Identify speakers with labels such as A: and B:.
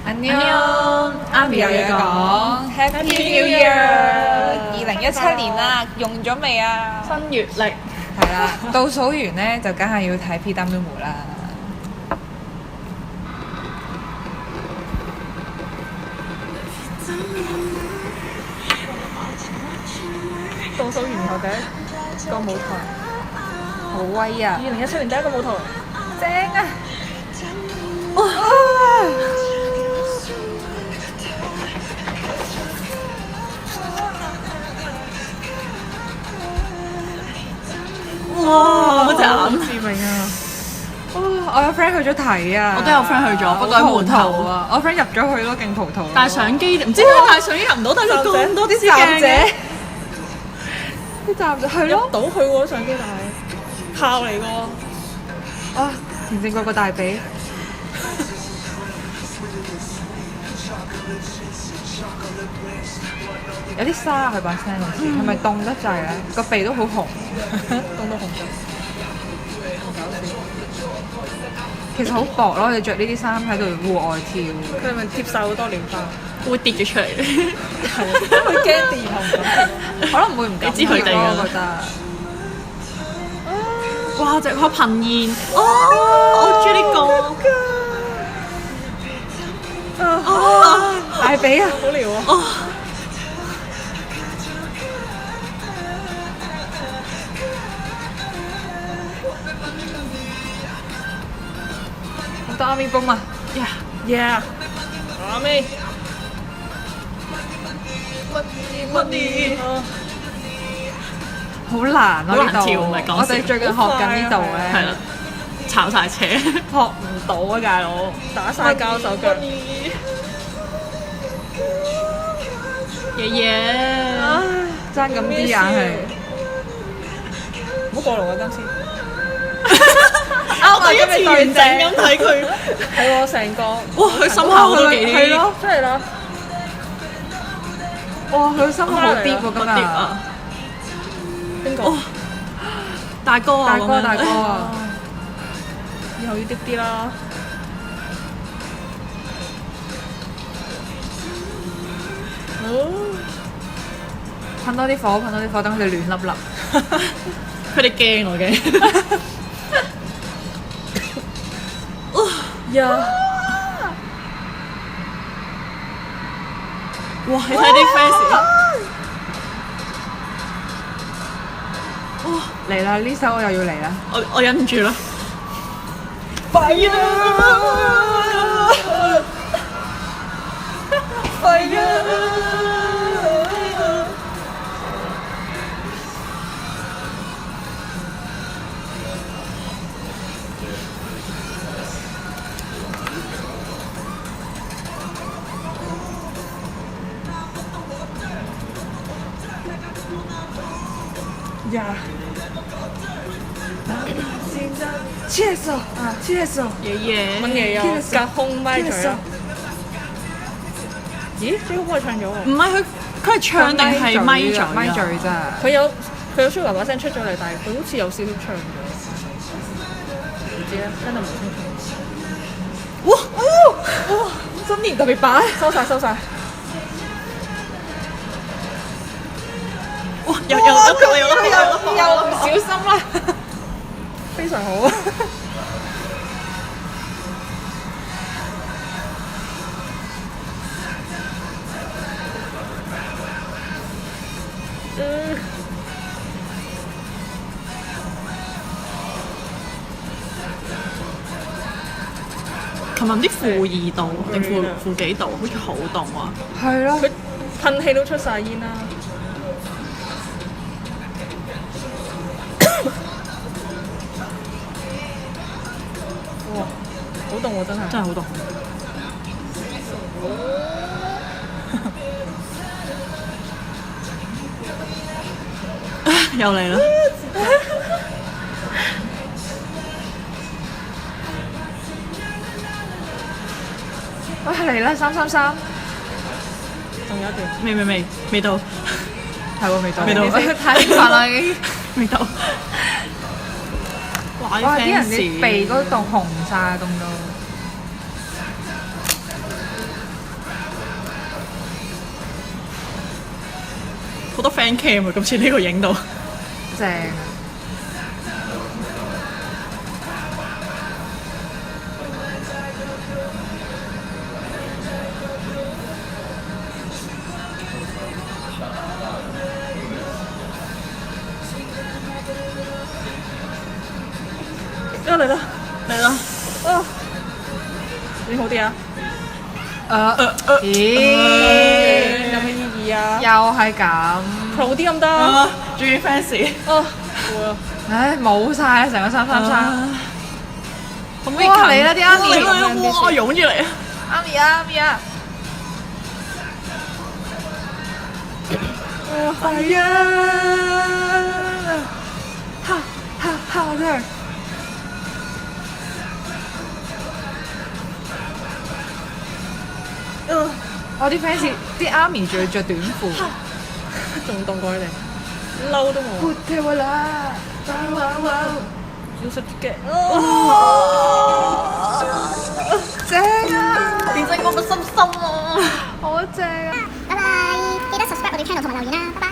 A: 안녕，啱有嘢講 ，Happy New Year！2017年啦，用咗未啊？
B: 新月曆
A: 係啦，倒數完咧就梗係要睇 PWM 啦。
B: 倒數完後第一個舞台，
A: 好威啊！
B: 2017年第一個舞台，
A: 正啊！
B: 哇！嗰隻眼致命啊！
A: 我有 friend 去咗睇啊，
B: 我都有 friend 去咗，不過喺門頭
A: 啊！我 friend 入咗去咯，勁葡萄。
B: 但係相機唔知點解相機入唔到，但係咁多
A: 啲站姐，啲站姐係咯，
B: 到去喎相機，但係靠嚟㗎喎。
A: 啊！田正國個大髀。有啲沙佢把聲好似，係咪凍得滯咧？個鼻都好紅，
B: 凍到紅咗，好搞笑。
A: 其實好薄咯，你着呢啲衫喺度戶外跳。
B: 佢係咪貼晒好多蓮花？會跌咗出嚟，
A: 係，因為驚跌然後唔敢跳，可能會唔敢
B: 你知佢哋㗎
A: 我覺得。
B: 哇！隻可噴煙，我中意呢個。
A: 大髀啊！
B: 好撩啊！
A: 好多 army boom 啊
B: Yeah，阿妹，乜嘢？
A: 好難啊呢
B: 好難跳唔係
A: 度。
B: 講笑
A: 我哋最近學緊呢度咧，
B: 係啦，炒晒車，
A: 學唔到啊大佬，
B: 打晒交手腳。爺爺，
A: 爭咁啲眼係。
B: 唔好過龍啊！今次。
A: 我第一次完整
B: 咁睇佢，係喎成個，哇！佢心口都幾
A: 係咯，
B: 出嚟啦！
A: 哇！佢心口好跌喎今日。
B: 邊個？大哥啊！
A: 大哥啊！
B: 以後要跌啲啦。
A: 噴多啲火，等佢哋亂粒粒。
B: 佢哋驚我驚。呀！哇！你睇啲 fans，哇！
A: 嚟啦！呢首我又要嚟啦。
B: 我忍唔住啦。
A: 廢啊！廢啊！呀！Cheers 啊！Cheers！
B: 爺爺，
A: 乜嘢啊
B: 隔空咪嘴啊！咦？呢個幫佢唱咗喎？唔係佢係唱定係咪嘴啊？
A: 咪嘴咋？
B: 佢有出爸爸聲出咗嚟，但係佢好似有少少唱咗。唔知啊，真係唔清楚。
A: 哇！新年特別版，
B: 收晒。哇！又
A: 唔小心啦，
B: 非常好。琴日唔知-2度定負幾度，好似好凍啊！
A: 係咯，
B: 佢噴氣都出晒煙啦。哇！好凍喎，真係好凍。又嚟啦！
A: 喂嚟啦333，
B: 仲有一段，未到，
A: 係喎未到，
B: 太興奮啦已經，未到。哇！
A: 啲人啲鼻嗰度紅晒，凍到。
C: 好多 fan cam 啊！今次呢個影到，
A: 正啊！
B: 嚟啦
C: 嚟啦！
B: 啊！影好啲啊！
A: 咦？
B: 有咩意義啊？
A: 又係咁，
B: pro 啲咁得
C: 啊，終於 fans，
B: 啊！好啊！
A: 唉，冇晒成個333。
C: 可唔可以
A: 哇嚟啦啲啱面
C: 哇，湧住嚟啊！
A: 啱咪啊啱咪啊！
B: 係啊！哈哈哈！真係〜
A: 我啲 fans 啲 army 仲要着短褲，
B: 仲凍過佢哋，嬲都冇。
A: 活跳啦！
B: 要實嘅。
A: 正啊！
C: 點解我個心心啊？
A: 好正啊！
D: 拜拜，記得 subscribe 我哋 channel 同埋留言啦，拜拜。